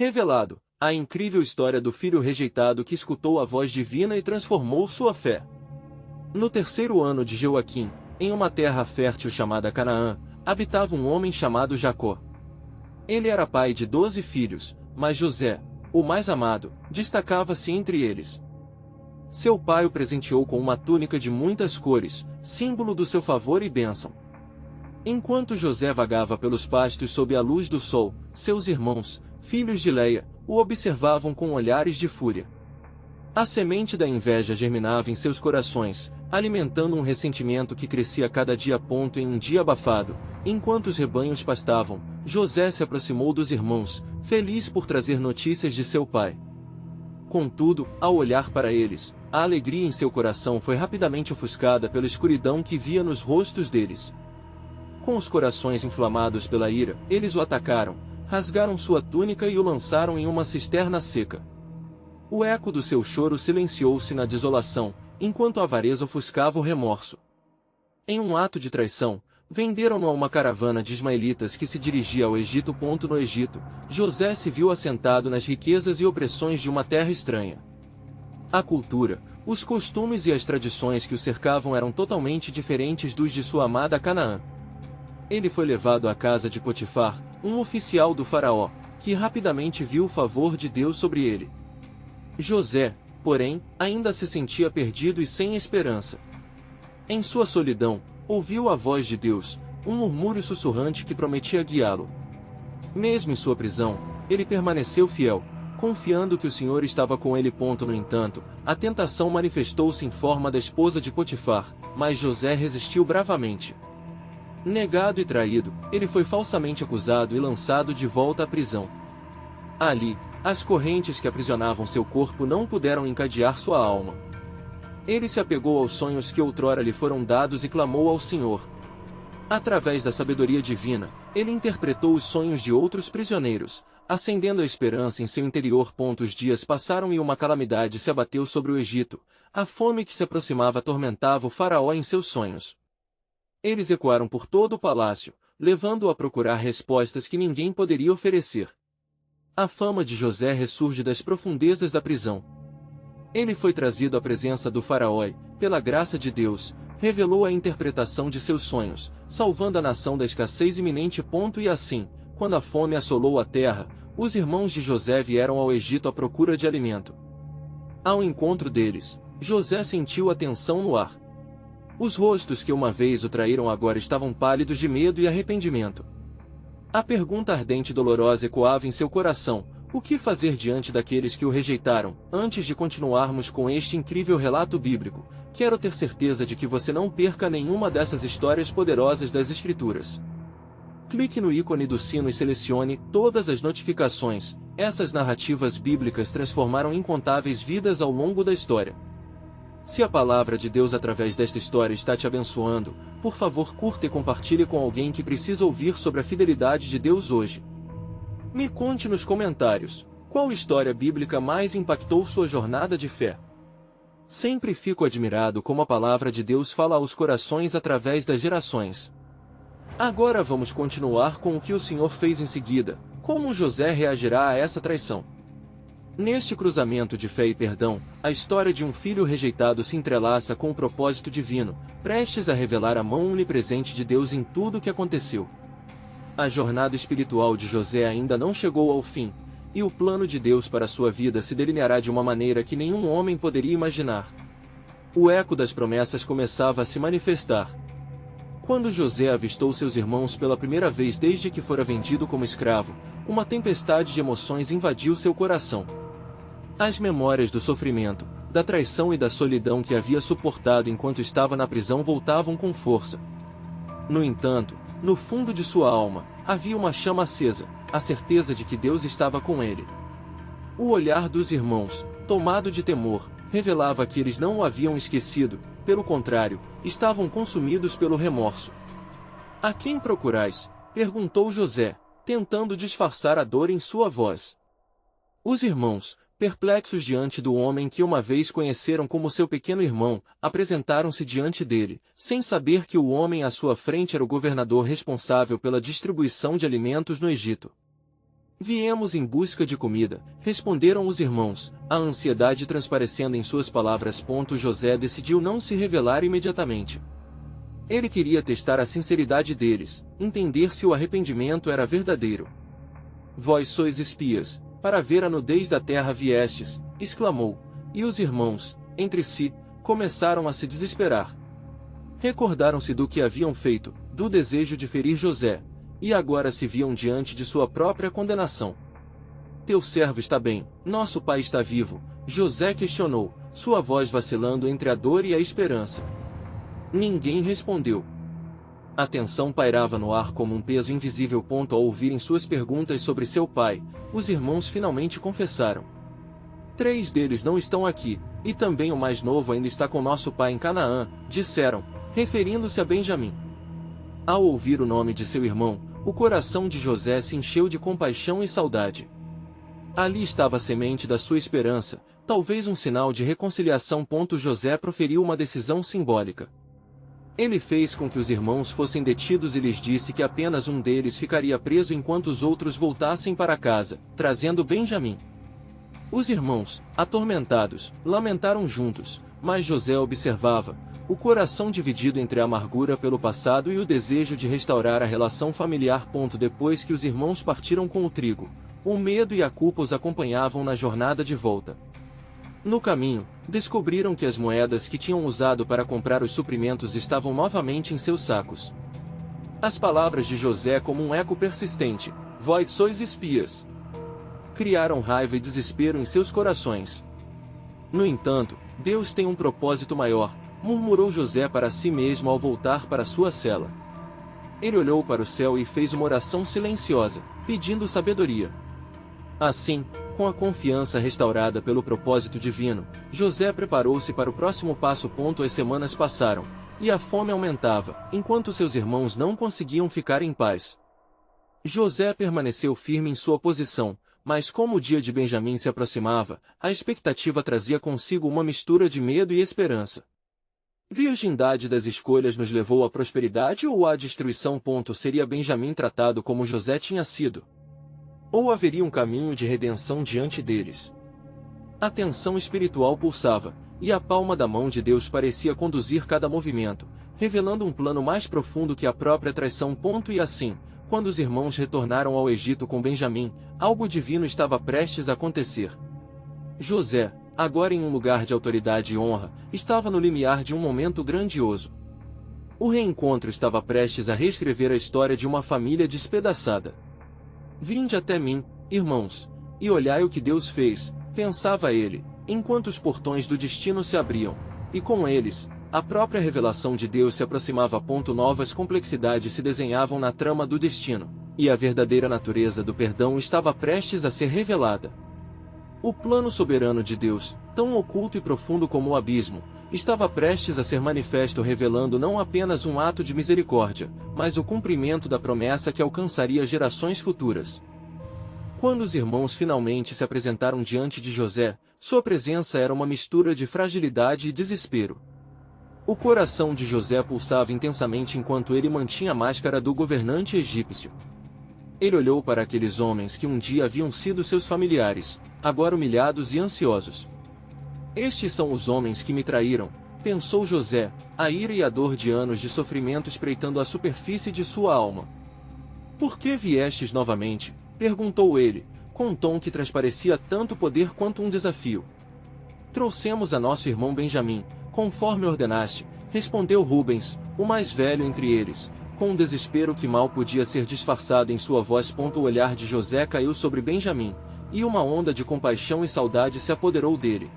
Revelado, a incrível história do filho rejeitado que escutou a voz divina e transformou sua fé. No terceiro ano de Joaquim, em uma terra fértil chamada Canaã, habitava um homem chamado Jacó. Ele era pai de 12 filhos, mas José, o mais amado, destacava-se entre eles. Seu pai o presenteou com uma túnica de muitas cores, símbolo do seu favor e bênção. Enquanto José vagava pelos pastos sob a luz do sol, seus irmãos, filhos de Leia, o observavam com olhares de fúria. A semente da inveja germinava em seus corações, alimentando um ressentimento que crescia cada dia. Em um dia abafado, enquanto os rebanhos pastavam, José se aproximou dos irmãos, feliz por trazer notícias de seu pai. Contudo, ao olhar para eles, a alegria em seu coração foi rapidamente ofuscada pela escuridão que via nos rostos deles. Com os corações inflamados pela ira, eles o atacaram, rasgaram sua túnica e o lançaram em uma cisterna seca. O eco do seu choro silenciou-se na desolação, enquanto a avareza ofuscava o remorso. Em um ato de traição, venderam-no a uma caravana de ismaelitas que se dirigia ao Egito. No Egito, José se viu assentado nas riquezas e opressões de uma terra estranha. A cultura, os costumes e as tradições que o cercavam eram totalmente diferentes dos de sua amada Canaã. Ele foi levado à casa de Potifar, um oficial do faraó, que rapidamente viu o favor de Deus sobre ele. José, porém, ainda se sentia perdido e sem esperança. Em sua solidão, ouviu a voz de Deus, um murmúrio sussurrante que prometia guiá-lo. Mesmo em sua prisão, ele permaneceu fiel, confiando que o Senhor estava com ele. No entanto, a tentação manifestou-se em forma da esposa de Potifar, mas José resistiu bravamente. Negado e traído, ele foi falsamente acusado e lançado de volta à prisão. Ali, as correntes que aprisionavam seu corpo não puderam encadear sua alma. Ele se apegou aos sonhos que outrora lhe foram dados e clamou ao Senhor. Através da sabedoria divina, ele interpretou os sonhos de outros prisioneiros, acendendo a esperança em seu interior. Os dias passaram e uma calamidade se abateu sobre o Egito. A fome que se aproximava atormentava o faraó em seus sonhos. Eles ecoaram por todo o palácio, levando-o a procurar respostas que ninguém poderia oferecer. A fama de José ressurge das profundezas da prisão. Ele foi trazido à presença do faraó e, pela graça de Deus, revelou a interpretação de seus sonhos, salvando a nação da escassez iminente. E assim, quando a fome assolou a terra, os irmãos de José vieram ao Egito à procura de alimento. Ao encontro deles, José sentiu a tensão no ar. Os rostos que uma vez o traíram agora estavam pálidos de medo e arrependimento. A pergunta ardente e dolorosa ecoava em seu coração: o que fazer diante daqueles que o rejeitaram? Antes de continuarmos com este incrível relato bíblico, quero ter certeza de que você não perca nenhuma dessas histórias poderosas das Escrituras. Clique no ícone do sino e selecione todas as notificações. Essas narrativas bíblicas transformaram incontáveis vidas ao longo da história. Se a palavra de Deus através desta história está te abençoando, por favor curta e compartilhe com alguém que precisa ouvir sobre a fidelidade de Deus hoje. Me conte nos comentários, qual história bíblica mais impactou sua jornada de fé? Sempre fico admirado como a palavra de Deus fala aos corações através das gerações. Agora vamos continuar com o que o Senhor fez em seguida, como José reagirá a essa traição. Neste cruzamento de fé e perdão, a história de um filho rejeitado se entrelaça com o propósito divino, prestes a revelar a mão onipresente de Deus em tudo o que aconteceu. A jornada espiritual de José ainda não chegou ao fim, e o plano de Deus para sua vida se delineará de uma maneira que nenhum homem poderia imaginar. O eco das promessas começava a se manifestar. Quando José avistou seus irmãos pela primeira vez desde que fora vendido como escravo, uma tempestade de emoções invadiu seu coração. As memórias do sofrimento, da traição e da solidão que havia suportado enquanto estava na prisão voltavam com força. No entanto, no fundo de sua alma, havia uma chama acesa, a certeza de que Deus estava com ele. O olhar dos irmãos, tomado de temor, revelava que eles não o haviam esquecido, pelo contrário, estavam consumidos pelo remorso. "A quem procurais?", perguntou José, tentando disfarçar a dor em sua voz. Os irmãos, perplexos diante do homem que uma vez conheceram como seu pequeno irmão, apresentaram-se diante dele, sem saber que o homem à sua frente era o governador responsável pela distribuição de alimentos no Egito. Viemos em busca de comida, responderam os irmãos, a ansiedade transparecendo em suas palavras. José decidiu não se revelar imediatamente. Ele queria testar a sinceridade deles, entender se o arrependimento era verdadeiro. Vós sois espias, para ver a nudez da terra viestes, exclamou, e os irmãos, entre si, começaram a se desesperar. Recordaram-se do que haviam feito, do desejo de ferir José, e agora se viam diante de sua própria condenação. Teu servo está bem, nosso pai está vivo, José questionou, sua voz vacilando entre a dor e a esperança. Ninguém respondeu. A tensão pairava no ar como um peso invisível. Ao ouvirem suas perguntas sobre seu pai, os irmãos finalmente confessaram. 3 deles não estão aqui, e também o mais novo ainda está com nosso pai em Canaã, disseram, referindo-se a Benjamim. Ao ouvir o nome de seu irmão, o coração de José se encheu de compaixão e saudade. Ali estava a semente da sua esperança, talvez um sinal de reconciliação. José proferiu uma decisão simbólica. Ele fez com que os irmãos fossem detidos e lhes disse que apenas um deles ficaria preso enquanto os outros voltassem para casa, trazendo Benjamim. Os irmãos, atormentados, lamentaram juntos, mas José observava, o coração dividido entre a amargura pelo passado e o desejo de restaurar a relação familiar. Depois que os irmãos partiram com o trigo, o medo e a culpa os acompanhavam na jornada de volta. No caminho, descobriram que as moedas que tinham usado para comprar os suprimentos estavam novamente em seus sacos. As palavras de José, como um eco persistente, vós sois espias, criaram raiva e desespero em seus corações. No entanto, Deus tem um propósito maior, murmurou José para si mesmo ao voltar para sua cela. Ele olhou para o céu e fez uma oração silenciosa, pedindo sabedoria. Assim, com a confiança restaurada pelo propósito divino, José preparou-se para o próximo passo. As semanas passaram, e a fome aumentava, enquanto seus irmãos não conseguiam ficar em paz. José permaneceu firme em sua posição, mas como o dia de Benjamim se aproximava, a expectativa trazia consigo uma mistura de medo e esperança. Virgindade das escolhas nos levou à prosperidade ou à destruição? Seria Benjamim tratado como José tinha sido? Ou haveria um caminho de redenção diante deles? A tensão espiritual pulsava, e a palma da mão de Deus parecia conduzir cada movimento, revelando um plano mais profundo que a própria traição. E assim, quando os irmãos retornaram ao Egito com Benjamim, algo divino estava prestes a acontecer. José, agora em um lugar de autoridade e honra, estava no limiar de um momento grandioso. O reencontro estava prestes a reescrever a história de uma família despedaçada. Vinde até mim, irmãos, e olhai o que Deus fez, pensava ele, enquanto os portões do destino se abriam, e com eles, a própria revelação de Deus se aproximava. Novas complexidades se desenhavam na trama do destino, e a verdadeira natureza do perdão estava prestes a ser revelada. O plano soberano de Deus, tão oculto e profundo como o abismo, estava prestes a ser manifesto, revelando não apenas um ato de misericórdia, mas o cumprimento da promessa que alcançaria gerações futuras. Quando os irmãos finalmente se apresentaram diante de José, sua presença era uma mistura de fragilidade e desespero. O coração de José pulsava intensamente enquanto ele mantinha a máscara do governante egípcio. Ele olhou para aqueles homens que um dia haviam sido seus familiares, agora humilhados e ansiosos. Estes são os homens que me traíram, pensou José, a ira e a dor de anos de sofrimento espreitando a superfície de sua alma. Por que viestes novamente? Perguntou ele, com um tom que transparecia tanto poder quanto um desafio. Trouxemos a nosso irmão Benjamim, conforme ordenaste, respondeu Rubens, o mais velho entre eles, com um desespero que mal podia ser disfarçado em sua voz. O olhar de José caiu sobre Benjamim, e uma onda de compaixão e saudade se apoderou dele.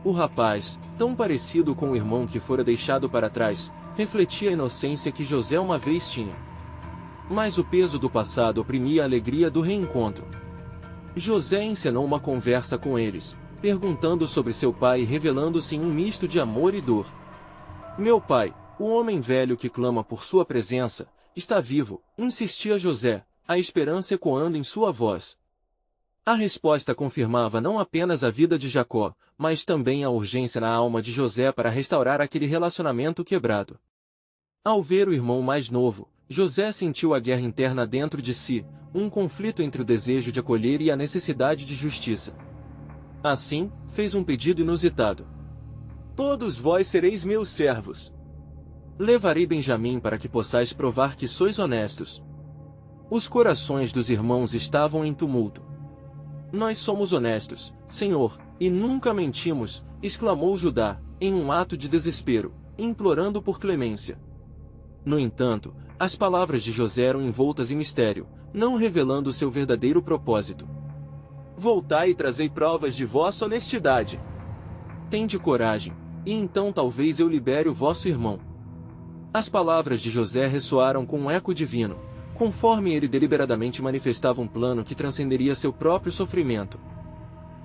O rapaz, tão parecido com o irmão que fora deixado para trás, refletia a inocência que José uma vez tinha. Mas o peso do passado oprimia a alegria do reencontro. José encenou uma conversa com eles, perguntando sobre seu pai e revelando-se em um misto de amor e dor. Meu pai, o homem velho que clama por sua presença, está vivo, insistia José, a esperança ecoando em sua voz. A resposta confirmava não apenas a vida de Jacó, mas também a urgência na alma de José para restaurar aquele relacionamento quebrado. Ao ver o irmão mais novo, José sentiu a guerra interna dentro de si, um conflito entre o desejo de acolher e a necessidade de justiça. Assim, fez um pedido inusitado. Todos vós sereis meus servos. Levarei Benjamim para que possais provar que sois honestos. Os corações dos irmãos estavam em tumulto. Nós somos honestos, Senhor, e nunca mentimos, exclamou Judá, em um ato de desespero, implorando por clemência. No entanto, as palavras de José eram envoltas em mistério, não revelando seu verdadeiro propósito. Voltai e trazei provas de vossa honestidade. Tende coragem, e então talvez eu libere o vosso irmão. As palavras de José ressoaram com um eco divino, conforme ele deliberadamente manifestava um plano que transcenderia seu próprio sofrimento.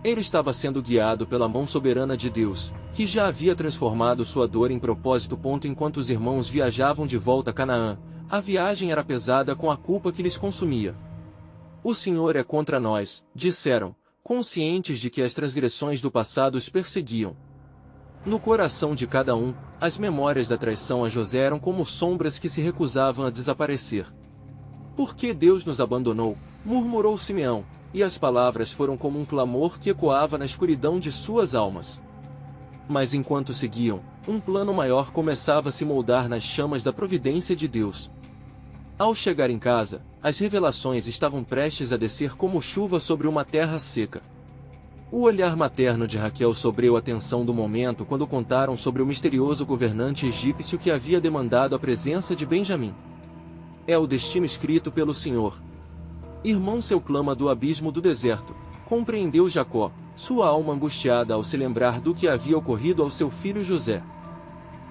Ele estava sendo guiado pela mão soberana de Deus, que já havia transformado sua dor em propósito. Enquanto os irmãos viajavam de volta a Canaã, a viagem era pesada com a culpa que lhes consumia. O Senhor é contra nós, disseram, conscientes de que as transgressões do passado os perseguiam. No coração de cada um, as memórias da traição a José eram como sombras que se recusavam a desaparecer. Por que Deus nos abandonou? Murmurou Simeão, e as palavras foram como um clamor que ecoava na escuridão de suas almas. Mas enquanto seguiam, um plano maior começava a se moldar nas chamas da providência de Deus. Ao chegar em casa, as revelações estavam prestes a descer como chuva sobre uma terra seca. O olhar materno de Raquel sobreu a tensão do momento quando contaram sobre o misterioso governante egípcio que havia demandado a presença de Benjamim. É o destino escrito pelo Senhor. Irmão seu clama do abismo do deserto, compreendeu Jacó, sua alma angustiada ao se lembrar do que havia ocorrido ao seu filho José.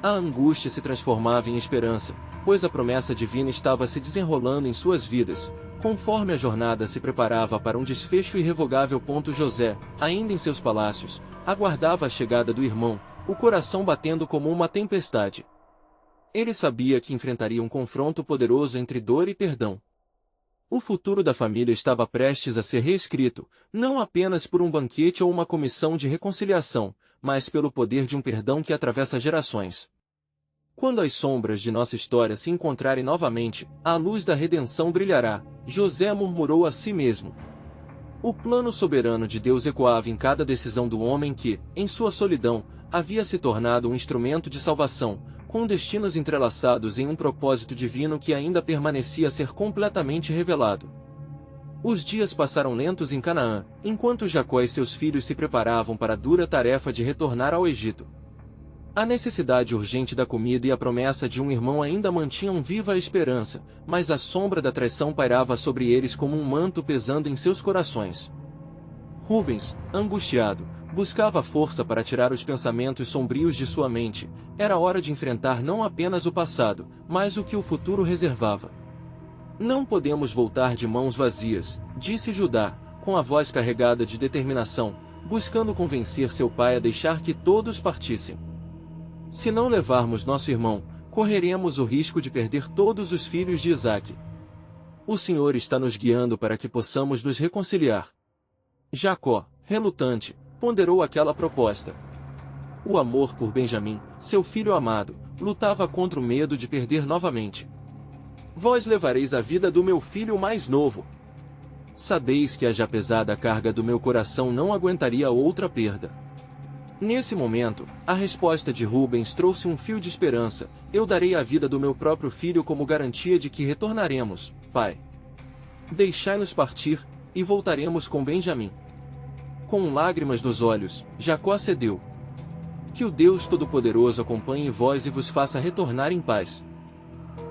A angústia se transformava em esperança, pois a promessa divina estava se desenrolando em suas vidas, conforme a jornada se preparava para um desfecho irrevogável. José, ainda em seus palácios, aguardava a chegada do irmão, o coração batendo como uma tempestade. Ele sabia que enfrentaria um confronto poderoso entre dor e perdão. O futuro da família estava prestes a ser reescrito, não apenas por um banquete ou uma comissão de reconciliação, mas pelo poder de um perdão que atravessa gerações. Quando as sombras de nossa história se encontrarem novamente, a luz da redenção brilhará, José murmurou a si mesmo. O plano soberano de Deus ecoava em cada decisão do homem que, em sua solidão, havia se tornado um instrumento de salvação, com destinos entrelaçados em um propósito divino que ainda permanecia a ser completamente revelado. Os dias passaram lentos em Canaã, enquanto Jacó e seus filhos se preparavam para a dura tarefa de retornar ao Egito. A necessidade urgente da comida e a promessa de um irmão ainda mantinham viva a esperança, mas a sombra da traição pairava sobre eles como um manto pesando em seus corações. Rubens, angustiado, buscava força para tirar os pensamentos sombrios de sua mente. Era hora de enfrentar não apenas o passado, mas o que o futuro reservava. Não podemos voltar de mãos vazias, disse Judá, com a voz carregada de determinação, buscando convencer seu pai a deixar que todos partissem. Se não levarmos nosso irmão, correremos o risco de perder todos os filhos de Isaque. O Senhor está nos guiando para que possamos nos reconciliar. Jacó, relutante, ponderou aquela proposta. O amor por Benjamim, seu filho amado, lutava contra o medo de perder novamente. Vós levareis a vida do meu filho mais novo. Sabeis que a já pesada carga do meu coração não aguentaria outra perda. Nesse momento, a resposta de Rubens trouxe um fio de esperança. Eu darei a vida do meu próprio filho como garantia de que retornaremos, pai. Deixai-nos partir, e voltaremos com Benjamim. Com lágrimas nos olhos, Jacó cedeu. Que o Deus Todo-Poderoso acompanhe vós e vos faça retornar em paz.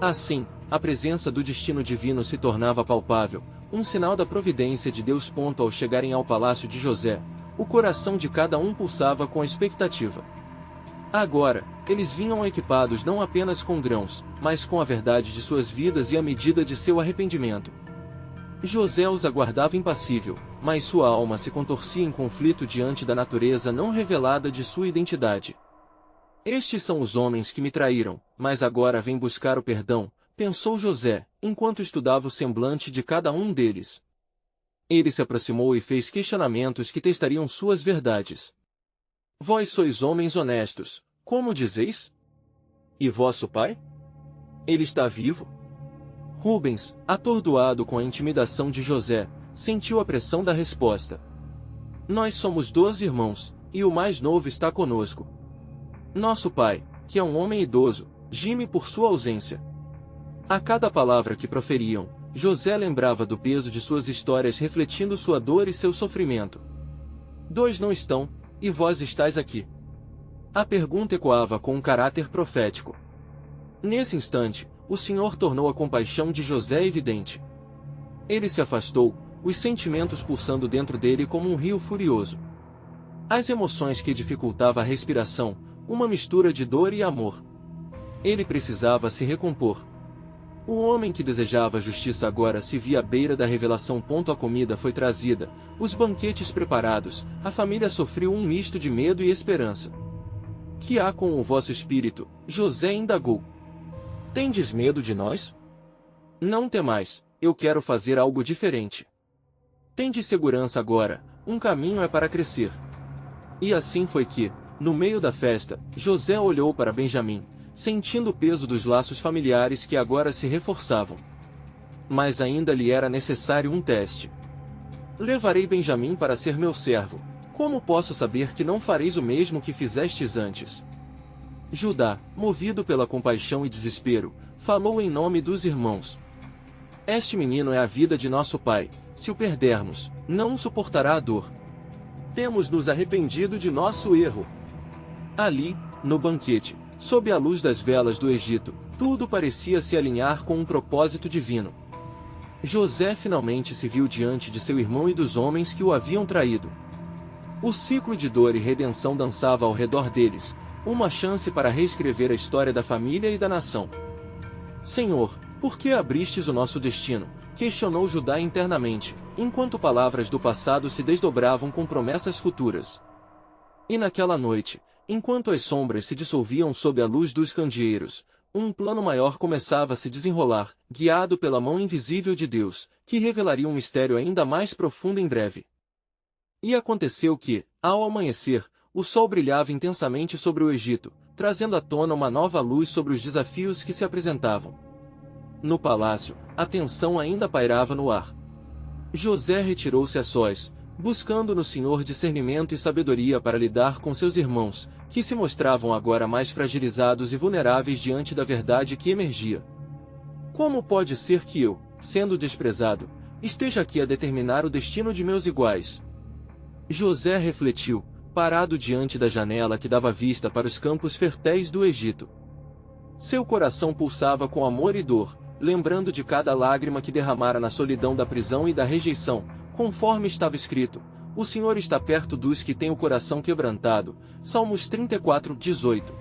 Assim, a presença do destino divino se tornava palpável, um sinal da providência de Deus. Ao chegarem ao palácio de José, o coração de cada um pulsava com expectativa. Agora, eles vinham equipados não apenas com grãos, mas com a verdade de suas vidas e a medida de seu arrependimento. José os aguardava impassível, mas sua alma se contorcia em conflito diante da natureza não revelada de sua identidade. Estes são os homens que me traíram, mas agora vêm buscar o perdão, pensou José, enquanto estudava o semblante de cada um deles. Ele se aproximou e fez questionamentos que testariam suas verdades. Vós sois homens honestos, como dizeis? E vosso pai? Ele está vivo? Rubens, atordoado com a intimidação de José, sentiu a pressão da resposta. Nós somos 12 irmãos, e o mais novo está conosco. Nosso pai, que é um homem idoso, gime por sua ausência. A cada palavra que proferiam, José lembrava do peso de suas histórias refletindo sua dor e seu sofrimento. 2 não estão, e vós estáis aqui. A pergunta ecoava com um caráter profético. Nesse instante, o Senhor tornou a compaixão de José evidente. Ele se afastou, os sentimentos pulsando dentro dele como um rio furioso. As emoções que dificultavam a respiração, uma mistura de dor e amor. Ele precisava se recompor. O homem que desejava justiça agora se via à beira da revelação. A comida foi trazida, os banquetes preparados, a família sofreu um misto de medo e esperança. Que há com o vosso espírito? José indagou. Tendes medo de nós? Não temais, eu quero fazer algo diferente. Tende segurança agora, um caminho é para crescer. E assim foi que, no meio da festa, José olhou para Benjamim, sentindo o peso dos laços familiares que agora se reforçavam. Mas ainda lhe era necessário um teste. Levarei Benjamim para ser meu servo. Como posso saber que não fareis o mesmo que fizestes antes? Judá, movido pela compaixão e desespero, falou em nome dos irmãos. Este menino é a vida de nosso pai, se o perdermos, não suportará a dor. Temos nos arrependido de nosso erro. Ali, no banquete, sob a luz das velas do Egito, tudo parecia se alinhar com um propósito divino. José finalmente se viu diante de seu irmão e dos homens que o haviam traído. O ciclo de dor e redenção dançava ao redor deles, uma chance para reescrever a história da família e da nação. Senhor, por que abristes o nosso destino? Questionou Judá internamente, enquanto palavras do passado se desdobravam com promessas futuras. E naquela noite, enquanto as sombras se dissolviam sob a luz dos candeeiros, um plano maior começava a se desenrolar, guiado pela mão invisível de Deus, que revelaria um mistério ainda mais profundo em breve. E aconteceu que, ao amanhecer, o sol brilhava intensamente sobre o Egito, trazendo à tona uma nova luz sobre os desafios que se apresentavam. No palácio, a tensão ainda pairava no ar. José retirou-se a sós, buscando no Senhor discernimento e sabedoria para lidar com seus irmãos, que se mostravam agora mais fragilizados e vulneráveis diante da verdade que emergia. Como pode ser que eu, sendo desprezado, esteja aqui a determinar o destino de meus iguais? José refletiu, parado diante da janela que dava vista para os campos férteis do Egito. Seu coração pulsava com amor e dor, lembrando de cada lágrima que derramara na solidão da prisão e da rejeição, conforme estava escrito: o Senhor está perto dos que têm o coração quebrantado. Salmos 34:18.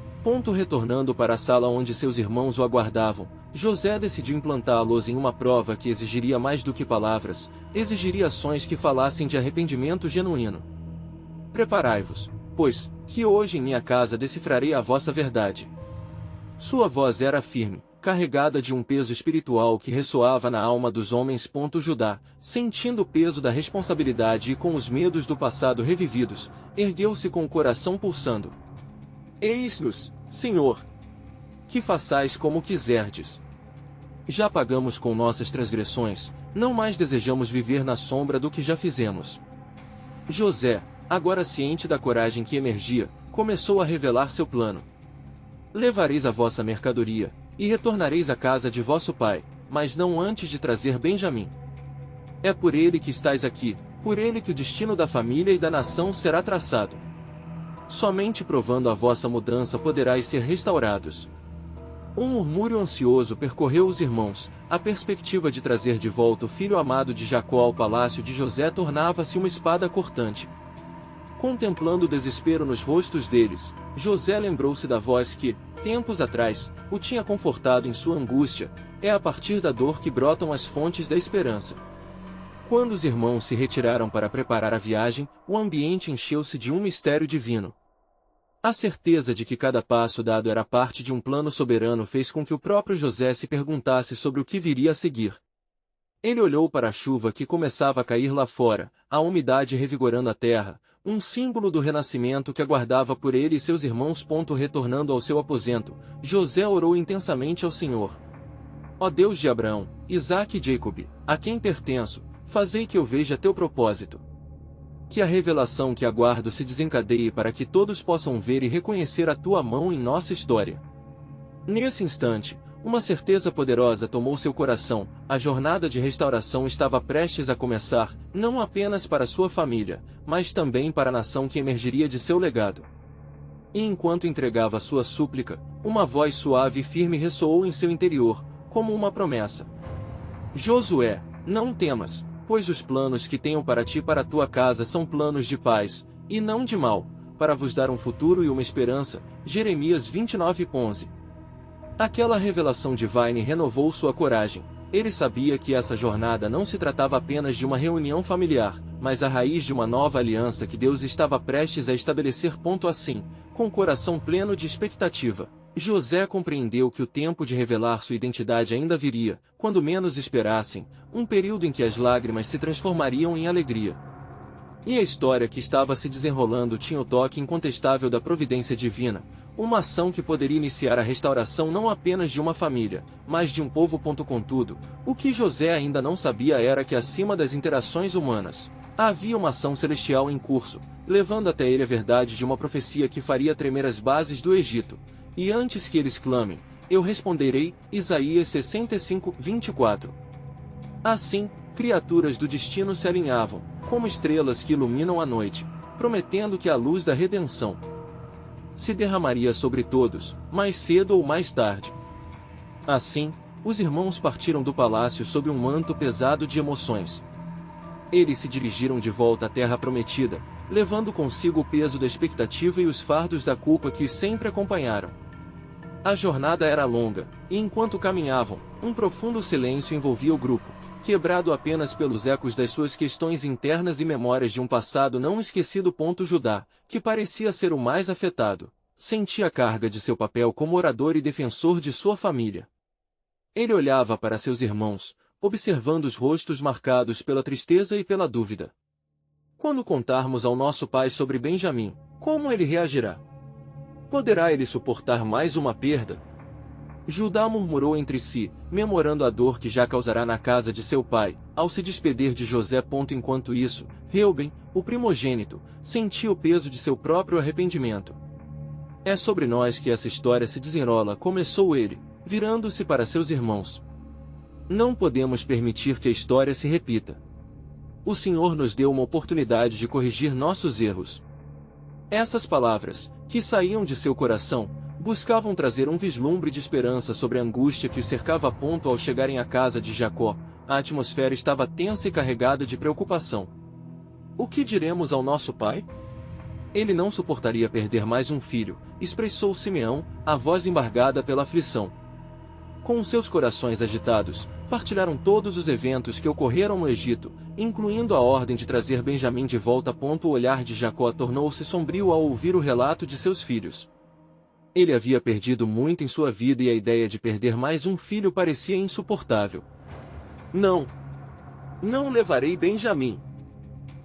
Retornando para a sala onde seus irmãos o aguardavam, José decidiu implantá-los em uma prova que exigiria mais do que palavras, exigiria ações que falassem de arrependimento genuíno. Preparai-vos, pois, que hoje em minha casa decifrarei a vossa verdade. Sua voz era firme, carregada de um peso espiritual que ressoava na alma dos homens. Judá, sentindo o peso da responsabilidade e com os medos do passado revividos, ergueu-se com o coração pulsando. Eis-nos, Senhor. Que façais como quiserdes. Já pagamos com nossas transgressões, não mais desejamos viver na sombra do que já fizemos. José, agora ciente da coragem que emergia, começou a revelar seu plano. Levareis a vossa mercadoria, e retornareis à casa de vosso pai, mas não antes de trazer Benjamim. É por ele que estáis aqui, por ele que o destino da família e da nação será traçado. Somente provando a vossa mudança poderais ser restaurados. Um murmúrio ansioso percorreu os irmãos, a perspectiva de trazer de volta o filho amado de Jacó ao palácio de José tornava-se uma espada cortante. Contemplando o desespero nos rostos deles, José lembrou-se da voz que, tempos atrás, o tinha confortado em sua angústia. É a partir da dor que brotam as fontes da esperança. Quando os irmãos se retiraram para preparar a viagem, o ambiente encheu-se de um mistério divino. A certeza de que cada passo dado era parte de um plano soberano fez com que o próprio José se perguntasse sobre o que viria a seguir. Ele olhou para a chuva que começava a cair lá fora, a umidade revigorando a terra, um símbolo do renascimento que aguardava por ele e seus irmãos. Retornando ao seu aposento, José orou intensamente ao Senhor. Ó Deus de Abraão, Isaque e Jacob, a quem pertenço, fazei que eu veja teu propósito. Que a revelação que aguardo se desencadeie para que todos possam ver e reconhecer a tua mão em nossa história. Nesse instante, uma certeza poderosa tomou seu coração: a jornada de restauração estava prestes a começar, não apenas para sua família, mas também para a nação que emergiria de seu legado. E enquanto entregava sua súplica, uma voz suave e firme ressoou em seu interior, como uma promessa. Josué, não temas, pois os planos que tenho para ti e para a tua casa são planos de paz, e não de mal, para vos dar um futuro e uma esperança. Jeremias 29:11. Aquela revelação divina renovou sua coragem. Ele sabia que essa jornada não se tratava apenas de uma reunião familiar, mas a raiz de uma nova aliança que Deus estava prestes a estabelecer. Assim, com o coração pleno de expectativa, José compreendeu que o tempo de revelar sua identidade ainda viria, quando menos esperassem, um período em que as lágrimas se transformariam em alegria. E a história que estava se desenrolando tinha o toque incontestável da providência divina, uma ação que poderia iniciar a restauração não apenas de uma família, mas de um povo. Contudo, o que José ainda não sabia era que acima das interações humanas, havia uma ação celestial em curso, levando até ele a verdade de uma profecia que faria tremer as bases do Egito. E antes que eles clamem, eu responderei. Isaías 65:24. Assim, criaturas do destino se alinhavam, como estrelas que iluminam a noite, prometendo que a luz da redenção se derramaria sobre todos, mais cedo ou mais tarde. Assim, os irmãos partiram do palácio sob um manto pesado de emoções. Eles se dirigiram de volta à terra prometida, levando consigo o peso da expectativa e os fardos da culpa que os sempre acompanharam. A jornada era longa, e enquanto caminhavam, um profundo silêncio envolvia o grupo, quebrado apenas pelos ecos das suas questões internas e memórias de um passado não esquecido. Judá, que parecia ser o mais afetado, sentia a carga de seu papel como orador e defensor de sua família. Ele olhava para seus irmãos, observando os rostos marcados pela tristeza e pela dúvida. Quando contarmos ao nosso pai sobre Benjamim, como ele reagirá? Poderá ele suportar mais uma perda? Judá murmurou entre si, memorando a dor que já causará na casa de seu pai, ao se despedir de José. Enquanto isso, Reuben, o primogênito, sentia o peso de seu próprio arrependimento. É sobre nós que essa história se desenrola, começou ele, virando-se para seus irmãos. Não podemos permitir que a história se repita. O Senhor nos deu uma oportunidade de corrigir nossos erros. Essas palavras, que saíam de seu coração, buscavam trazer um vislumbre de esperança sobre a angústia que os cercava. Ao chegarem à casa de Jacó, a atmosfera estava tensa e carregada de preocupação. O que diremos ao nosso pai? Ele não suportaria perder mais um filho, expressou Simeão, a voz embargada pela aflição. Com seus corações agitados, partilharam todos os eventos que ocorreram no Egito, incluindo a ordem de trazer Benjamim de volta. O olhar de Jacó tornou-se sombrio ao ouvir o relato de seus filhos. Ele havia perdido muito em sua vida e a ideia de perder mais um filho parecia insuportável. Não! Não levarei Benjamim!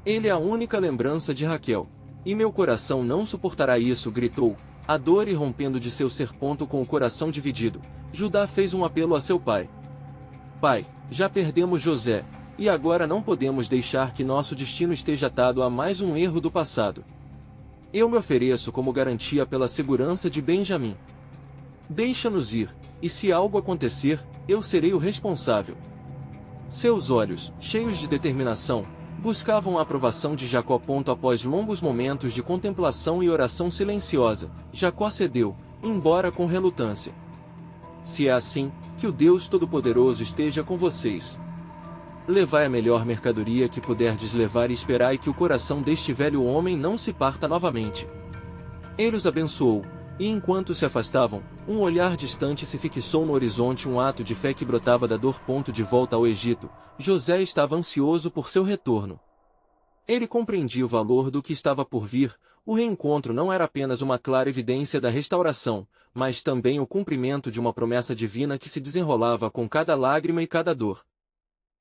Ele é a única lembrança de Raquel. E meu coração não suportará isso, gritou, a dor irrompendo de seu ser. Com o coração dividido, Judá fez um apelo a seu pai. Pai, já perdemos José, e agora não podemos deixar que nosso destino esteja atado a mais um erro do passado. Eu me ofereço como garantia pela segurança de Benjamim. Deixa-nos ir, e se algo acontecer, eu serei o responsável. Seus olhos, cheios de determinação, buscavam a aprovação de Jacó. Após longos momentos de contemplação e oração silenciosa, Jacó cedeu, embora com relutância. Se é assim, que o Deus Todo-Poderoso esteja com vocês. Levai a melhor mercadoria que puderdes levar e esperai que o coração deste velho homem não se parta novamente. Ele os abençoou, e enquanto se afastavam, um olhar distante se fixou no horizonte, um ato de fé que brotava da dor. De volta ao Egito, José estava ansioso por seu retorno. Ele compreendia o valor do que estava por vir. O reencontro não era apenas uma clara evidência da restauração, mas também o cumprimento de uma promessa divina que se desenrolava com cada lágrima e cada dor.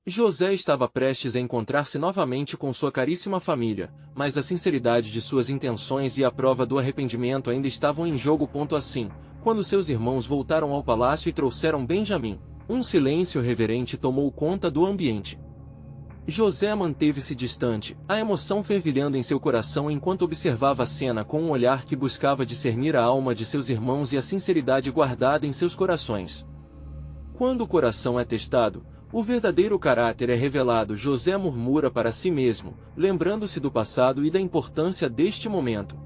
José estava prestes a encontrar-se novamente com sua caríssima família, mas a sinceridade de suas intenções e a prova do arrependimento ainda estavam em jogo. Assim, quando seus irmãos voltaram ao palácio e trouxeram Benjamim, Um silêncio reverente tomou conta do ambiente. José manteve-se distante, a emoção fervilhando em seu coração enquanto observava a cena com um olhar que buscava discernir a alma de seus irmãos e a sinceridade guardada em seus corações. Quando o coração é testado, o verdadeiro caráter é revelado. José murmura para si mesmo, lembrando-se do passado e da importância deste momento.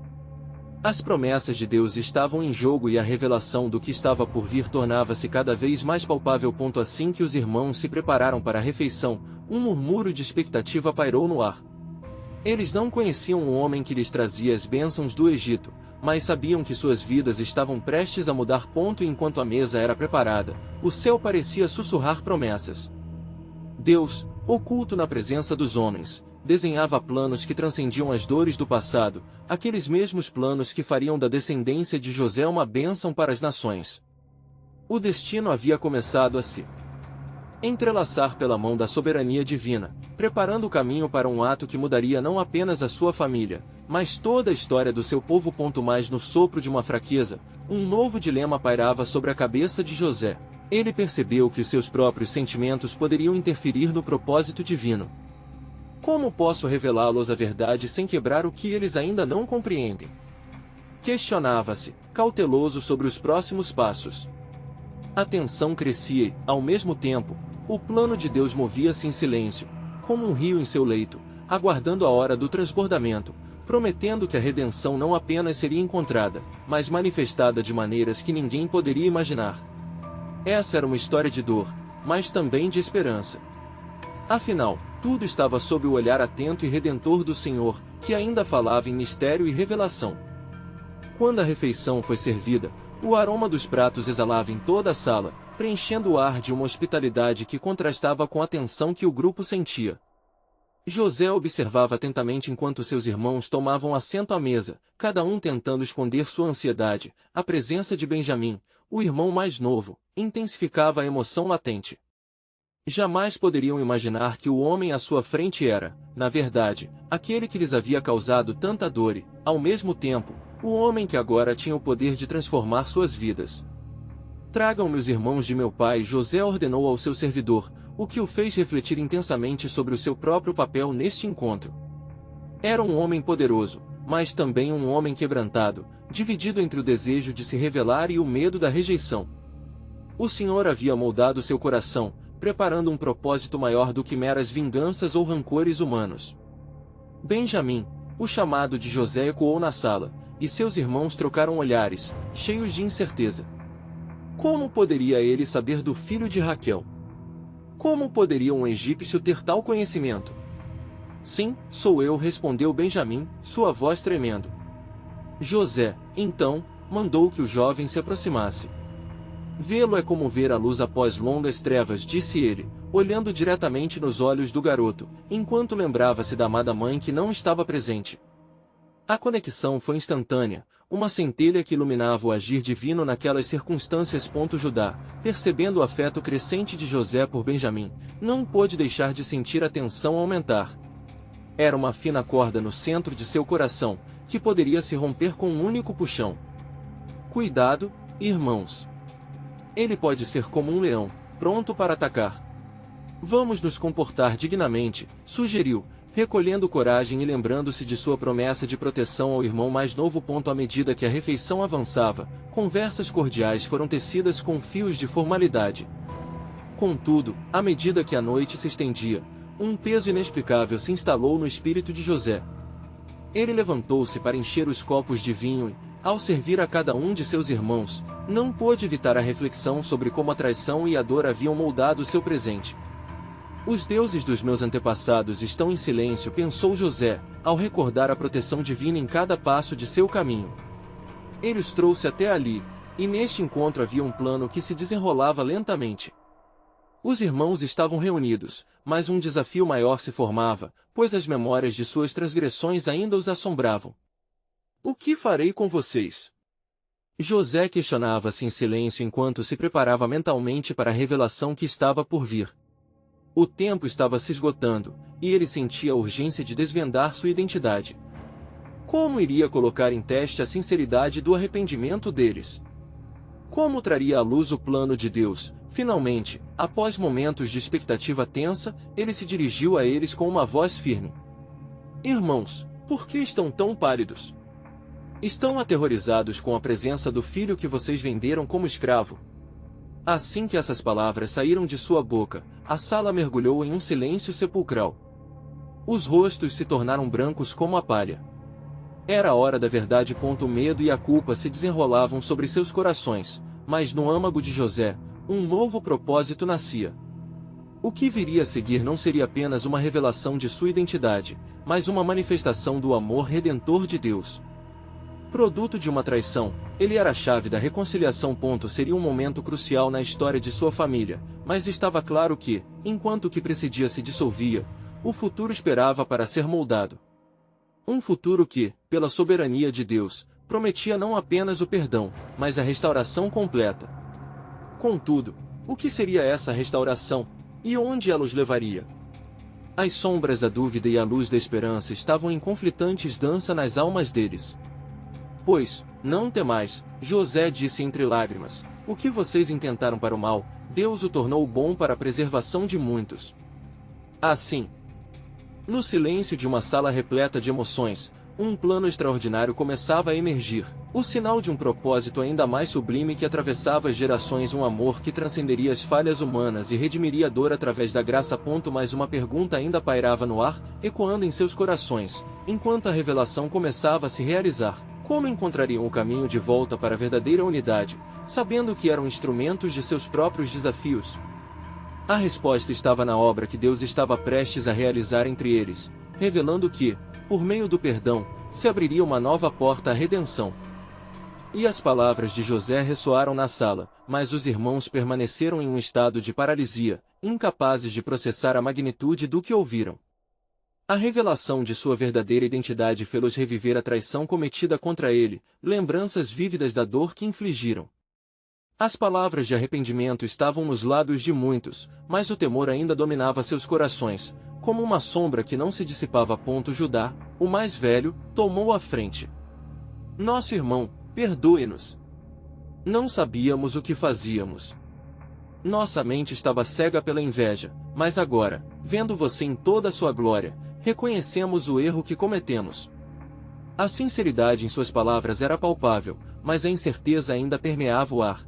As promessas de Deus estavam em jogo e a revelação do que estava por vir tornava-se cada vez mais palpável. Assim que os irmãos se prepararam para a refeição, um murmúrio de expectativa pairou no ar. Eles não conheciam o homem que lhes trazia as bênçãos do Egito, mas sabiam que suas vidas estavam prestes a mudar. Enquanto a mesa era preparada, o céu parecia sussurrar promessas. Deus, oculto na presença dos homens, desenhava planos que transcendiam as dores do passado, aqueles mesmos planos que fariam da descendência de José uma bênção para as nações. O destino havia começado a se entrelaçar pela mão da soberania divina, preparando o caminho para um ato que mudaria não apenas a sua família, mas toda a história do seu povo. Mais no sopro de uma fraqueza, um novo dilema pairava sobre a cabeça de José. Ele percebeu que os seus próprios sentimentos poderiam interferir no propósito divino. Como posso revelá-los a verdade sem quebrar o que eles ainda não compreendem? Questionava-se, cauteloso sobre os próximos passos. A tensão crescia e, ao mesmo tempo, o plano de Deus movia-se em silêncio, como um rio em seu leito, aguardando a hora do transbordamento, prometendo que a redenção não apenas seria encontrada, mas manifestada de maneiras que ninguém poderia imaginar. Essa era uma história de dor, mas também de esperança. Afinal, tudo estava sob o olhar atento e redentor do Senhor, que ainda falava em mistério e revelação. Quando a refeição foi servida, o aroma dos pratos exalava em toda a sala, preenchendo o ar de uma hospitalidade que contrastava com a tensão que o grupo sentia. José observava atentamente enquanto seus irmãos tomavam assento à mesa, cada um tentando esconder sua ansiedade. A presença de Benjamim, o irmão mais novo, intensificava a emoção latente. Jamais poderiam imaginar que o homem à sua frente era, na verdade, aquele que lhes havia causado tanta dor e, ao mesmo tempo, o homem que agora tinha o poder de transformar suas vidas. Tragam-me os irmãos de meu pai. José ordenou ao seu servidor, o que o fez refletir intensamente sobre o seu próprio papel neste encontro. Era um homem poderoso, mas também um homem quebrantado, dividido entre o desejo de se revelar e o medo da rejeição. O Senhor havia moldado seu coração, preparando um propósito maior do que meras vinganças ou rancores humanos. Benjamim, o chamado de José, ecoou na sala, e seus irmãos trocaram olhares, cheios de incerteza. Como poderia ele saber do filho de Raquel? Como poderia um egípcio ter tal conhecimento? Sim, sou eu, respondeu Benjamim, sua voz tremendo. José, então, mandou que o jovem se aproximasse. Vê-lo é como ver a luz após longas trevas, disse ele, olhando diretamente nos olhos do garoto, enquanto lembrava-se da amada mãe que não estava presente. A conexão foi instantânea, uma centelha que iluminava o agir divino naquelas circunstâncias. Judá, percebendo o afeto crescente de José por Benjamim, não pôde deixar de sentir a tensão aumentar. Era uma fina corda no centro de seu coração, que poderia se romper com um único puxão. Cuidado, irmãos. Ele pode ser como um leão, pronto para atacar. Vamos nos comportar dignamente, sugeriu, recolhendo coragem e lembrando-se de sua promessa de proteção ao irmão mais novo. À medida que a refeição avançava, conversas cordiais foram tecidas com fios de formalidade. Contudo, à medida que a noite se estendia, um peso inexplicável se instalou no espírito de José. Ele levantou-se para encher os copos de vinho e, ao servir a cada um de seus irmãos, não pôde evitar a reflexão sobre como a traição e a dor haviam moldado seu presente. Os deuses dos meus antepassados estão em silêncio, pensou José, ao recordar a proteção divina em cada passo de seu caminho. Ele os trouxe até ali, e neste encontro havia um plano que se desenrolava lentamente. Os irmãos estavam reunidos, mas um desafio maior se formava, pois as memórias de suas transgressões ainda os assombravam. O que farei com vocês? José questionava-se em silêncio enquanto se preparava mentalmente para a revelação que estava por vir. O tempo estava se esgotando, e ele sentia a urgência de desvendar sua identidade. Como iria colocar em teste a sinceridade do arrependimento deles? Como traria à luz o plano de Deus? Finalmente, após momentos de expectativa tensa, ele se dirigiu a eles com uma voz firme. Irmãos, por que estão tão pálidos? Estão aterrorizados com a presença do filho que vocês venderam como escravo? Assim que essas palavras saíram de sua boca, a sala mergulhou em um silêncio sepulcral. Os rostos se tornaram brancos como a palha. Era a hora da verdade. O medo e a culpa se desenrolavam sobre seus corações, mas no âmago de José, um novo propósito nascia. O que viria a seguir não seria apenas uma revelação de sua identidade, mas uma manifestação do amor redentor de Deus. Produto de uma traição, ele era a chave da reconciliação. Seria um momento crucial na história de sua família, mas estava claro que, enquanto o que precedia se dissolvia, o futuro esperava para ser moldado. Um futuro que, pela soberania de Deus, prometia não apenas o perdão, mas a restauração completa. Contudo, o que seria essa restauração? E onde ela os levaria? As sombras da dúvida e a luz da esperança estavam em conflitantes dança nas almas deles. Pois, não temais, José disse entre lágrimas, o que vocês intentaram para o mal, Deus o tornou bom para a preservação de muitos. Assim, no silêncio de uma sala repleta de emoções, um plano extraordinário começava a emergir, o sinal de um propósito ainda mais sublime que atravessava as gerações, um amor que transcenderia as falhas humanas e redimiria a dor através da graça. Mas uma pergunta ainda pairava no ar, ecoando em seus corações, enquanto a revelação começava a se realizar. Como encontrariam o caminho de volta para a verdadeira unidade, sabendo que eram instrumentos de seus próprios desafios? A resposta estava na obra que Deus estava prestes a realizar entre eles, revelando que, por meio do perdão, se abriria uma nova porta à redenção. E as palavras de José ressoaram na sala, mas os irmãos permaneceram em um estado de paralisia, incapazes de processar a magnitude do que ouviram. A revelação de sua verdadeira identidade fê-los reviver a traição cometida contra ele, lembranças vívidas da dor que infligiram. As palavras de arrependimento estavam nos lábios de muitos, mas o temor ainda dominava seus corações, como uma sombra que não se dissipava. Judá, o mais velho, tomou a frente. Nosso irmão, perdoe-nos. Não sabíamos o que fazíamos. Nossa mente estava cega pela inveja, mas agora, vendo você em toda a sua glória, reconhecemos o erro que cometemos. A sinceridade em suas palavras era palpável, mas a incerteza ainda permeava o ar.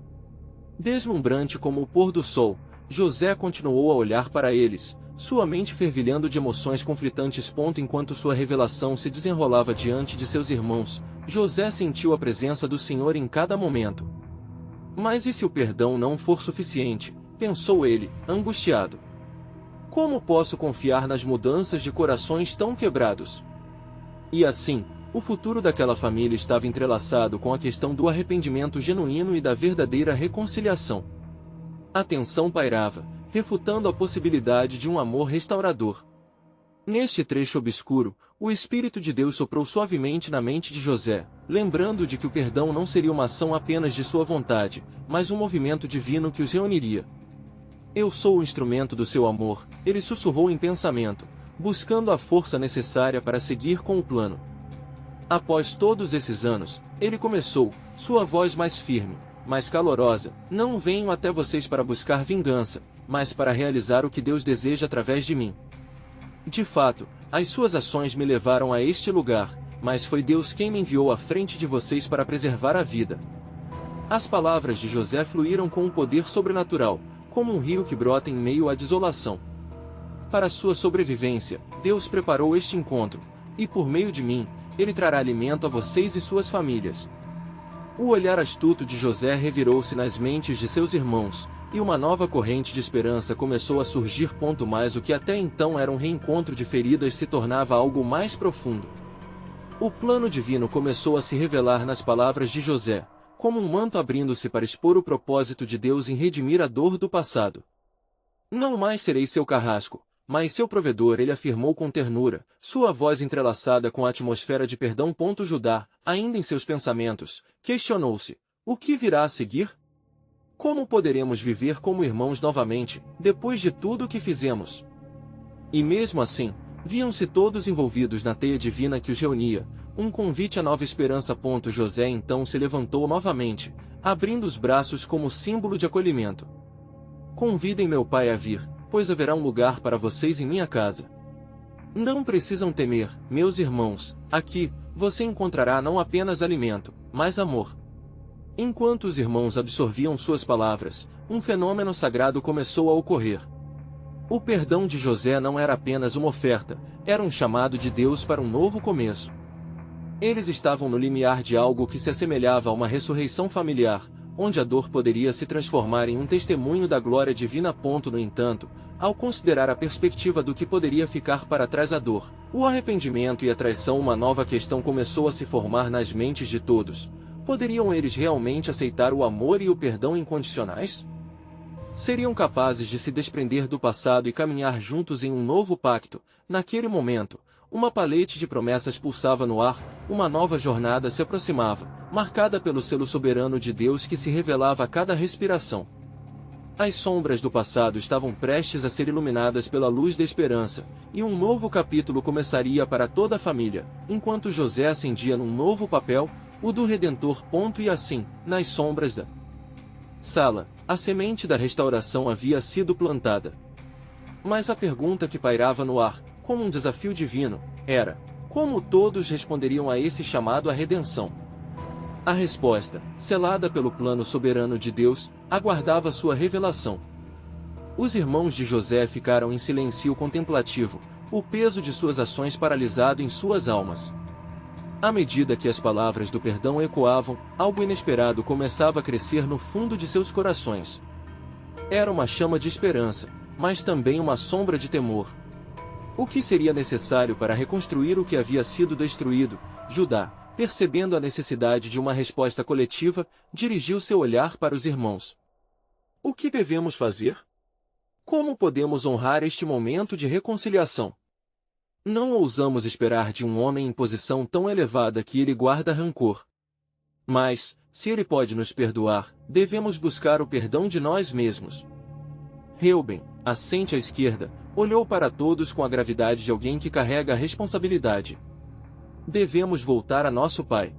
Deslumbrante como o pôr do sol, José continuou a olhar para eles, sua mente fervilhando de emoções conflitantes. Enquanto sua revelação se desenrolava diante de seus irmãos, José sentiu a presença do Senhor em cada momento. Mas e se o perdão não for suficiente? Pensou ele, angustiado. Como posso confiar nas mudanças de corações tão quebrados? E assim, o futuro daquela família estava entrelaçado com a questão do arrependimento genuíno e da verdadeira reconciliação. A tensão pairava, refutando a possibilidade de um amor restaurador. Neste trecho obscuro, o Espírito de Deus soprou suavemente na mente de José, lembrando de que o perdão não seria uma ação apenas de sua vontade, mas um movimento divino que os reuniria. Eu sou o instrumento do seu amor, ele sussurrou em pensamento, buscando a força necessária para seguir com o plano. Após todos esses anos, ele começou, sua voz mais firme, mais calorosa, não venho até vocês para buscar vingança, mas para realizar o que Deus deseja através de mim. De fato, as suas ações me levaram a este lugar, mas foi Deus quem me enviou à frente de vocês para preservar a vida. As palavras de José fluíram com um poder sobrenatural, como um rio que brota em meio à desolação. Para sua sobrevivência, Deus preparou este encontro, e por meio de mim, ele trará alimento a vocês e suas famílias. O olhar astuto de José revirou-se nas mentes de seus irmãos, e uma nova corrente de esperança começou a surgir. Mas o que até então era um reencontro de feridas se tornava algo mais profundo. O plano divino começou a se revelar nas palavras de José, como um manto abrindo-se para expor o propósito de Deus em redimir a dor do passado. Não mais serei seu carrasco, mas seu provedor, ele afirmou com ternura, sua voz entrelaçada com a atmosfera de perdão. Judá, ainda em seus pensamentos, questionou-se, o que virá a seguir? Como poderemos viver como irmãos novamente, depois de tudo o que fizemos? E mesmo assim, viam-se todos envolvidos na teia divina que os reunia, um convite à nova esperança. José então se levantou novamente, abrindo os braços como símbolo de acolhimento. Convidem meu pai a vir, pois haverá um lugar para vocês em minha casa. Não precisam temer, meus irmãos, aqui, você encontrará não apenas alimento, mas amor. Enquanto os irmãos absorviam suas palavras, um fenômeno sagrado começou a ocorrer. O perdão de José não era apenas uma oferta, era um chamado de Deus para um novo começo. Eles estavam no limiar de algo que se assemelhava a uma ressurreição familiar, onde a dor poderia se transformar em um testemunho da glória divina. No entanto, ao considerar a perspectiva do que poderia ficar para trás a dor, o arrependimento e a traição, uma nova questão começou a se formar nas mentes de todos. Poderiam eles realmente aceitar o amor e o perdão incondicionais? Seriam capazes de se desprender do passado e caminhar juntos em um novo pacto? Naquele momento, uma palete de promessas pulsava no ar, uma nova jornada se aproximava, marcada pelo selo soberano de Deus que se revelava a cada respiração. As sombras do passado estavam prestes a ser iluminadas pela luz da esperança, e um novo capítulo começaria para toda a família, enquanto José ascendia num novo papel, o do Redentor. E assim, nas sombras da sala, a semente da restauração havia sido plantada. Mas a pergunta que pairava no ar, como um desafio divino, era: como todos responderiam a esse chamado à redenção? A resposta, selada pelo plano soberano de Deus, aguardava sua revelação. Os irmãos de José ficaram em silêncio contemplativo, o peso de suas ações paralisado em suas almas. À medida que as palavras do perdão ecoavam, algo inesperado começava a crescer no fundo de seus corações. Era uma chama de esperança, mas também uma sombra de temor. O que seria necessário para reconstruir o que havia sido destruído? Judá, percebendo a necessidade de uma resposta coletiva, dirigiu seu olhar para os irmãos. O que devemos fazer? Como podemos honrar este momento de reconciliação? Não ousamos esperar de um homem em posição tão elevada que ele guarda rancor. Mas, se ele pode nos perdoar, devemos buscar o perdão de nós mesmos. Reuben, assente à esquerda, olhou para todos com a gravidade de alguém que carrega a responsabilidade. Devemos voltar a nosso pai.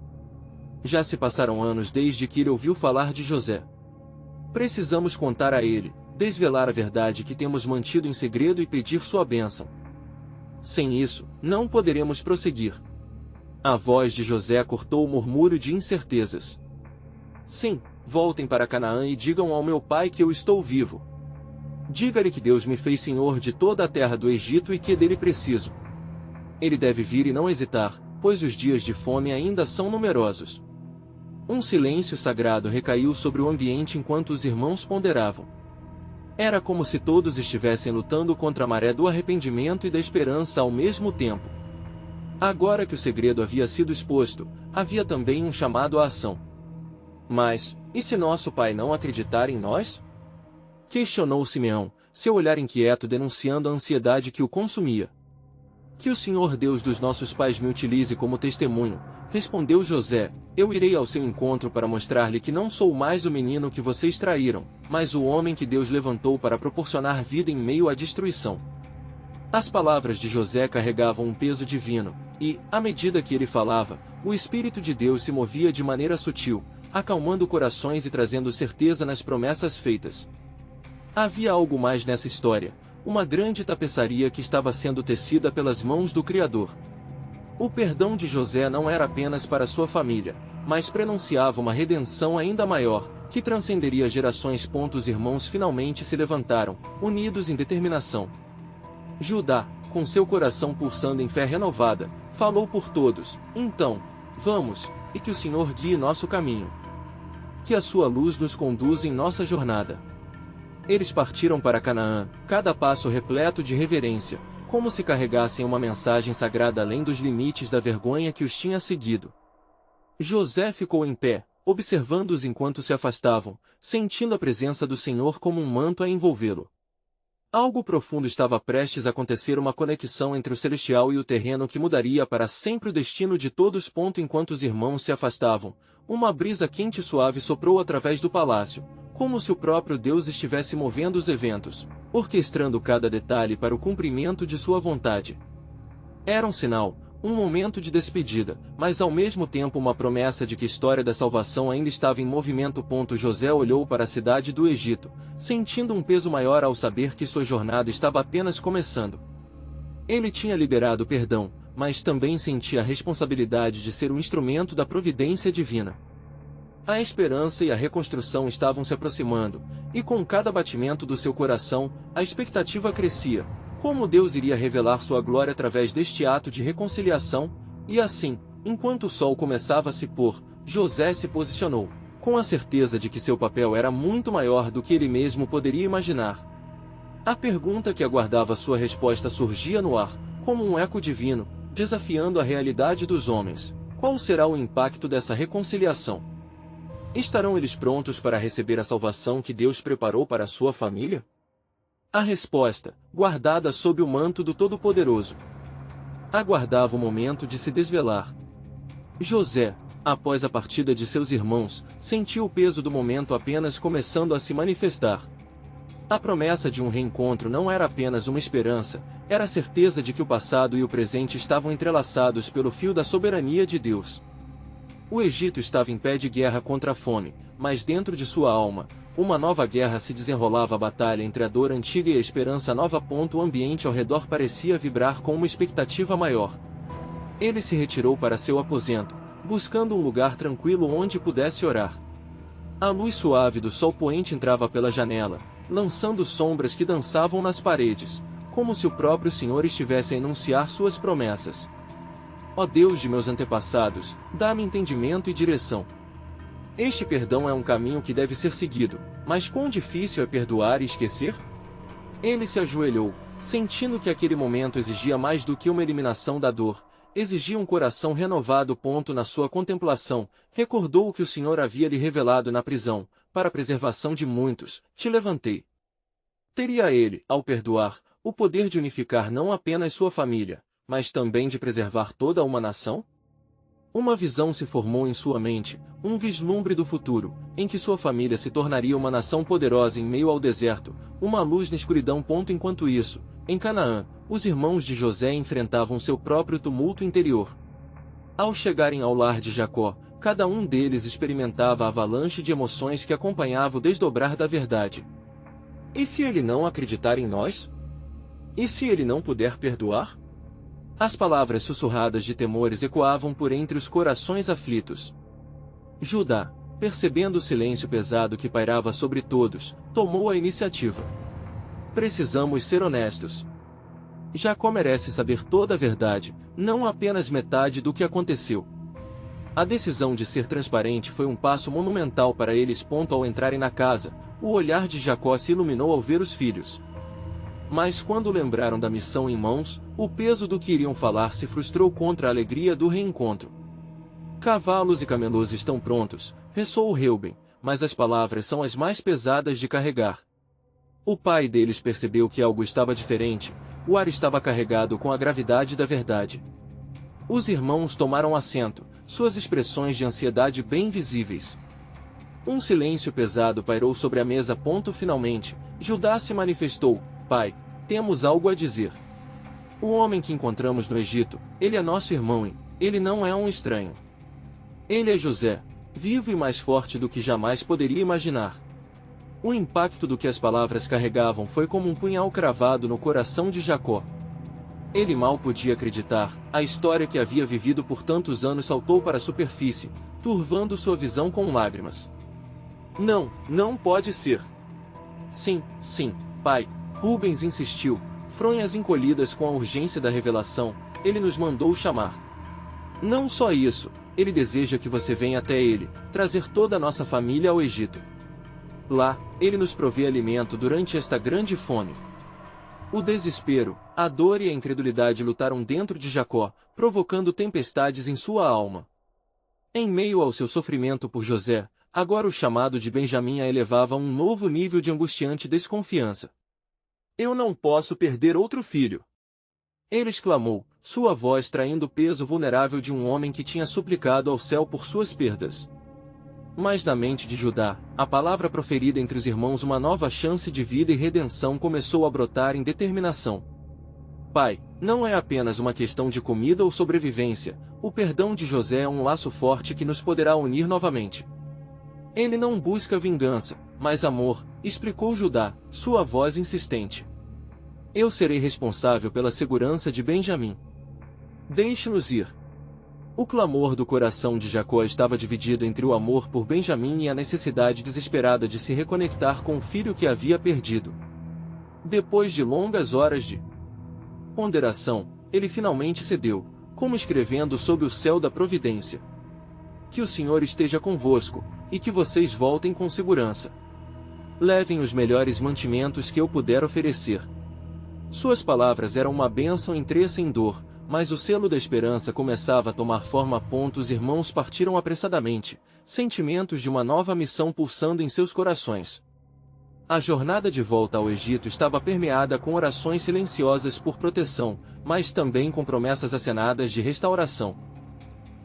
Já se passaram anos desde que ele ouviu falar de José. Precisamos contar a ele, desvelar a verdade que temos mantido em segredo e pedir sua bênção. Sem isso, não poderemos prosseguir. A voz de José cortou o murmúrio de incertezas. Sim, voltem para Canaã e digam ao meu pai que eu estou vivo. Diga-lhe que Deus me fez senhor de toda a terra do Egito e que dele preciso. Ele deve vir e não hesitar, pois os dias de fome ainda são numerosos. Um silêncio sagrado recaiu sobre o ambiente enquanto os irmãos ponderavam. Era como se todos estivessem lutando contra a maré do arrependimento e da esperança ao mesmo tempo. Agora que o segredo havia sido exposto, havia também um chamado à ação. Mas, e se nosso pai não acreditar em nós? Questionou Simeão, seu olhar inquieto denunciando a ansiedade que o consumia. Que o Senhor Deus dos nossos pais me utilize como testemunho, respondeu José. Eu irei ao seu encontro para mostrar-lhe que não sou mais o menino que vocês traíram, mas o homem que Deus levantou para proporcionar vida em meio à destruição. As palavras de José carregavam um peso divino, e, à medida que ele falava, o Espírito de Deus se movia de maneira sutil, acalmando corações e trazendo certeza nas promessas feitas. Havia algo mais nessa história, uma grande tapeçaria que estava sendo tecida pelas mãos do Criador. O perdão de José não era apenas para sua família, mas prenunciava uma redenção ainda maior, que transcenderia gerações. Os irmãos finalmente se levantaram, unidos em determinação. Judá, com seu coração pulsando em fé renovada, falou por todos: então, vamos, e que o Senhor guie nosso caminho. Que a sua luz nos conduza em nossa jornada. Eles partiram para Canaã, cada passo repleto de reverência, como se carregassem uma mensagem sagrada além dos limites da vergonha que os tinha seguido. José ficou em pé, observando-os enquanto se afastavam, sentindo a presença do Senhor como um manto a envolvê-lo. Algo profundo estava prestes a acontecer, uma conexão entre o celestial e o terreno que mudaria para sempre o destino de todos. Enquanto os irmãos se afastavam, uma brisa quente e suave soprou através do palácio, como se o próprio Deus estivesse movendo os eventos, orquestrando cada detalhe para o cumprimento de sua vontade. Era um sinal, Um momento de despedida, mas ao mesmo tempo uma promessa de que a história da salvação ainda estava em movimento. José olhou para a cidade do Egito, sentindo um peso maior ao saber que sua jornada estava apenas começando. Ele tinha liberado o perdão, mas também sentia a responsabilidade de ser um instrumento da providência divina. A esperança e a reconstrução estavam se aproximando, e com cada batimento do seu coração, a expectativa crescia. Como Deus iria revelar sua glória através deste ato de reconciliação? E assim, enquanto o sol começava a se pôr, José se posicionou, com a certeza de que seu papel era muito maior do que ele mesmo poderia imaginar. A pergunta que aguardava sua resposta surgia no ar, como um eco divino, desafiando a realidade dos homens. Qual será o impacto dessa reconciliação? Estarão eles prontos para receber a salvação que Deus preparou para a sua família? A resposta, guardada sob o manto do Todo-Poderoso, aguardava o momento de se desvelar. José, após a partida de seus irmãos, sentiu o peso do momento apenas começando a se manifestar. A promessa de um reencontro não era apenas uma esperança, era a certeza de que o passado e o presente estavam entrelaçados pelo fio da soberania de Deus. O Egito estava em pé de guerra contra a fome, mas dentro de sua alma, uma nova guerra se desenrolava. A batalha entre a dor antiga e a esperança nova. O ambiente ao redor parecia vibrar com uma expectativa maior. Ele se retirou para seu aposento, buscando um lugar tranquilo onde pudesse orar. A luz suave do sol poente entrava pela janela, lançando sombras que dançavam nas paredes, como se o próprio Senhor estivesse a enunciar suas promessas. Ó Deus de meus antepassados, dá-me entendimento e direção. Este perdão é um caminho que deve ser seguido, mas quão difícil é perdoar e esquecer? Ele se ajoelhou, sentindo que aquele momento exigia mais do que uma eliminação da dor, exigia um coração renovado. Na sua contemplação, recordou o que o Senhor havia lhe revelado na prisão, para a preservação de muitos, te levantei. Teria ele, ao perdoar, o poder de unificar não apenas sua família, mas também de preservar toda uma nação? Uma visão se formou em sua mente, um vislumbre do futuro, em que sua família se tornaria uma nação poderosa em meio ao deserto, uma luz na escuridão. Enquanto isso, em Canaã, os irmãos de José enfrentavam seu próprio tumulto interior. Ao chegarem ao lar de Jacó, cada um deles experimentava a avalanche de emoções que acompanhava o desdobrar da verdade. E se ele não acreditar em nós? E se ele não puder perdoar? As palavras sussurradas de temores ecoavam por entre os corações aflitos. Judá, percebendo o silêncio pesado que pairava sobre todos, tomou a iniciativa. Precisamos ser honestos. Jacó merece saber toda a verdade, não apenas metade do que aconteceu. A decisão de ser transparente foi um passo monumental para eles. Ao entrarem na casa, o olhar de Jacó se iluminou ao ver os filhos. Mas quando lembraram da missão em mãos, o peso do que iriam falar se frustrou contra a alegria do reencontro. Cavalos e camelos estão prontos, ressoou Reuben, mas as palavras são as mais pesadas de carregar. O pai deles percebeu que algo estava diferente, o ar estava carregado com a gravidade da verdade. Os irmãos tomaram assento, suas expressões de ansiedade bem visíveis. Um silêncio pesado pairou sobre a mesa. Finalmente, Judá se manifestou. Pai, temos algo a dizer. O homem que encontramos no Egito, ele é nosso irmão e ele não é um estranho. Ele é José, vivo e mais forte do que jamais poderia imaginar. O impacto do que as palavras carregavam foi como um punhal cravado no coração de Jacó. Ele mal podia acreditar, a história que havia vivido por tantos anos saltou para a superfície, turvando sua visão com lágrimas. Não, não pode ser. Sim, sim, pai. Rubens insistiu, fronhas encolhidas com a urgência da revelação, ele nos mandou chamar. Não só isso, ele deseja que você venha até ele, trazer toda a nossa família ao Egito. Lá, ele nos provê alimento durante esta grande fome. O desespero, a dor e a incredulidade lutaram dentro de Jacó, provocando tempestades em sua alma. Em meio ao seu sofrimento por José, agora o chamado de Benjamim a elevava a um novo nível de angustiante desconfiança. Eu não posso perder outro filho. Ele exclamou, sua voz traindo o peso vulnerável de um homem que tinha suplicado ao céu por suas perdas. Mas na mente de Judá, a palavra proferida entre os irmãos, uma nova chance de vida e redenção, começou a brotar em determinação. Pai, não é apenas uma questão de comida ou sobrevivência, o perdão de José é um laço forte que nos poderá unir novamente. Ele não busca vingança, mas amor, explicou Judá, sua voz insistente. Eu serei responsável pela segurança de Benjamim. Deixe-nos ir. O clamor do coração de Jacó estava dividido entre o amor por Benjamim e a necessidade desesperada de se reconectar com o filho que havia perdido. Depois de longas horas de ponderação, ele finalmente cedeu, como escrevendo sob o céu da providência. Que o Senhor esteja convosco, e que vocês voltem com segurança. Levem os melhores mantimentos que eu puder oferecer. Suas palavras eram uma bênção em três em dor, mas o selo da esperança começava a tomar forma. Os irmãos partiram apressadamente, sentimentos de uma nova missão pulsando em seus corações. A jornada de volta ao Egito estava permeada com orações silenciosas por proteção, mas também com promessas acenadas de restauração.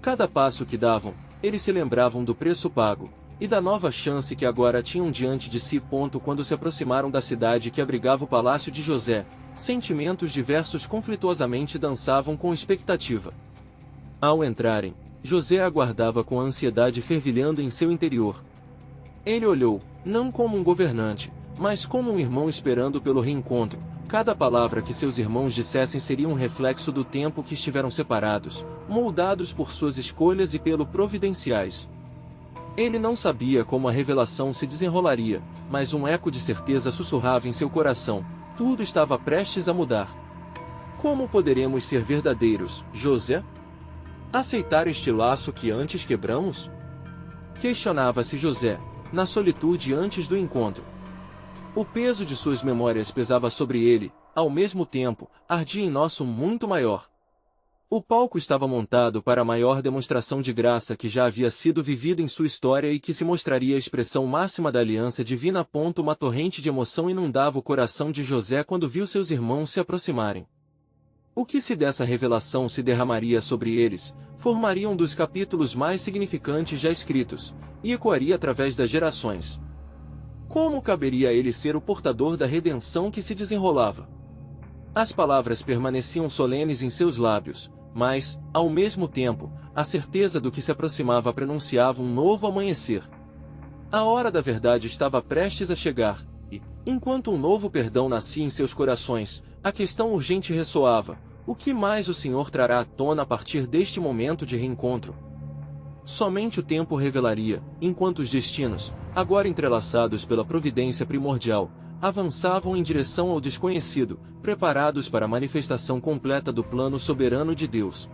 Cada passo que davam, eles se lembravam do preço pago, e da nova chance que agora tinham diante de si. Quando se aproximaram da cidade que abrigava o palácio de José, sentimentos diversos conflituosamente dançavam com expectativa. Ao entrarem, José aguardava com a ansiedade fervilhando em seu interior. Ele olhou, não como um governante, mas como um irmão esperando pelo reencontro. Cada palavra que seus irmãos dissessem seria um reflexo do tempo que estiveram separados, moldados por suas escolhas e pelo providenciais. Ele não sabia como a revelação se desenrolaria, mas um eco de certeza sussurrava em seu coração: tudo estava prestes a mudar. Como poderemos ser verdadeiros, José? Aceitar este laço que antes quebramos? Questionava-se José, na solitude antes do encontro. O peso de suas memórias pesava sobre ele, ao mesmo tempo, ardia em nosso muito maior. O palco estava montado para a maior demonstração de graça que já havia sido vivida em sua história e que se mostraria a expressão máxima da aliança divina. Uma torrente de emoção inundava o coração de José quando viu seus irmãos se aproximarem. O que se dessa revelação se derramaria sobre eles, formaria um dos capítulos mais significantes já escritos, e ecoaria através das gerações. Como caberia a ele ser o portador da redenção que se desenrolava? As palavras permaneciam solenes em seus lábios, mas, ao mesmo tempo, a certeza do que se aproximava prenunciava um novo amanhecer. A hora da verdade estava prestes a chegar, e, enquanto um novo perdão nascia em seus corações, a questão urgente ressoava: o que mais o Senhor trará à tona a partir deste momento de reencontro? Somente o tempo revelaria, enquanto os destinos, agora entrelaçados pela providência primordial, avançavam em direção ao desconhecido, preparados para a manifestação completa do plano soberano de Deus.